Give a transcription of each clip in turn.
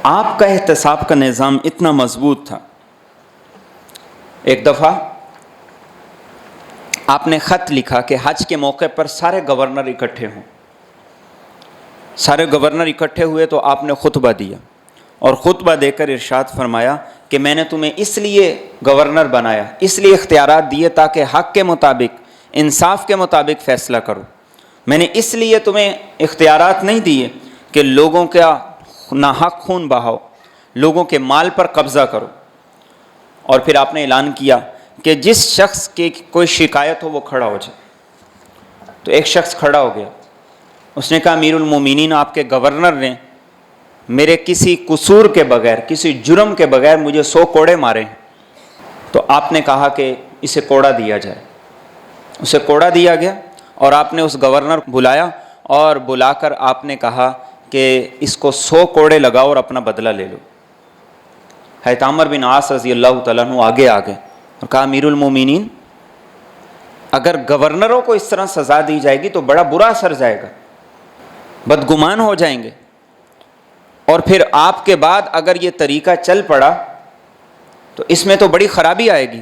آپ کا احتساب کا نظام اتنا مضبوط تھا. ایک دفعہ آپ نے خط لکھا کہ حج کے موقع پر سارے گورنر اکٹھے ہوں. سارے گورنر اکٹھے ہوئے تو آپ نے خطبہ دیا اور خطبہ دے کر ارشاد فرمایا کہ میں نے تمہیں اس لیے گورنر بنایا، اس لیے اختیارات دیے تاکہ حق کے مطابق، انصاف کے مطابق فیصلہ کرو. میں نے اس لیے تمہیں اختیارات نہیں دیے کہ لوگوں کا ناحق خون بہاؤ، لوگوں کے مال پر قبضہ کرو. اور پھر آپ نے اعلان کیا کہ جس شخص کی کوئی شکایت ہو وہ کھڑا ہو جائے. تو ایک شخص کھڑا ہو گیا. اس نے کہا امیر المومنین، آپ کے گورنر نے میرے کسی قصور کے بغیر، کسی جرم کے بغیر مجھے 100 کوڑے مارے ہیں. تو آپ نے کہا کہ اسے کوڑا دیا جائے. اسے کوڑا دیا گیا اور آپ نے اس گورنر کو بلایا اور بلا کر آپ نے کہا کہ اس کو 100 کوڑے لگاؤ اور اپنا بدلہ لے لو. حضرت عمر بن عاص رضی اللہ تعالیٰ عنہ آگے آ گئے اور کہا امیر المومنین، اگر گورنروں کو اس طرح سزا دی جائے گی تو بڑا برا اثر جائے گا، بدگمان ہو جائیں گے، اور پھر آپ کے بعد اگر یہ طریقہ چل پڑا تو اس میں تو بڑی خرابی آئے گی.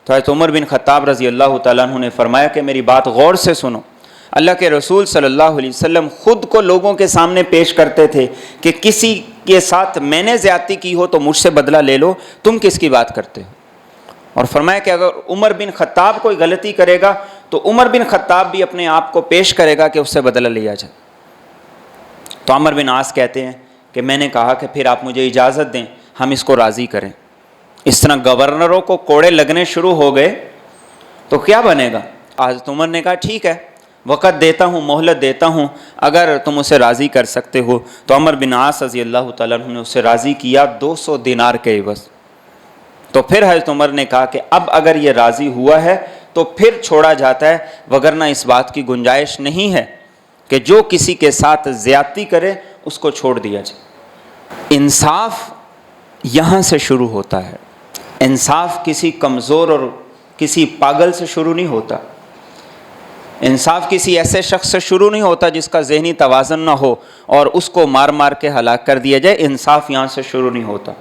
تو حضرت عمر بن خطاب رضی اللہ تعالیٰ عنہ نے فرمایا کہ میری بات غور سے سنو. اللہ کے رسول صلی اللہ علیہ وسلم خود کو لوگوں کے سامنے پیش کرتے تھے کہ کسی کے ساتھ میں نے زیادتی کی ہو تو مجھ سے بدلہ لے لو، تم کس کی بات کرتے ہو؟ اور فرمایا کہ اگر عمر بن خطاب کوئی غلطی کرے گا تو عمر بن خطاب بھی اپنے آپ کو پیش کرے گا کہ اس سے بدلہ لیا جائے. تو عمر بن عاص کہتے ہیں کہ میں نے کہا کہ پھر آپ مجھے اجازت دیں، ہم اس کو راضی کریں. اس طرح گورنروں کو کوڑے لگنے شروع ہو گئے تو کیا بنے گا؟ حضرت عمر نے کہا ٹھیک ہے، وقت دیتا ہوں، مہلت دیتا ہوں، اگر تم اسے راضی کر سکتے ہو. تو عمر بن عاص رضی اللہ تعالیٰ عنہ نے اسے راضی کیا 200 دینار کے عوض. تو پھر حضرت عمر نے کہا کہ اب اگر یہ راضی ہوا ہے تو پھر چھوڑا جاتا ہے، وگرنہ اس بات کی گنجائش نہیں ہے کہ جو کسی کے ساتھ زیادتی کرے اس کو چھوڑ دیا جائے. انصاف یہاں سے شروع ہوتا ہے. انصاف کسی کمزور اور کسی پاگل سے شروع نہیں ہوتا. انصاف کسی ایسے شخص سے شروع نہیں ہوتا جس کا ذہنی توازن نہ ہو اور اس کو مار مار کے ہلاک کر دیا جائے. انصاف یہاں سے شروع نہیں ہوتا.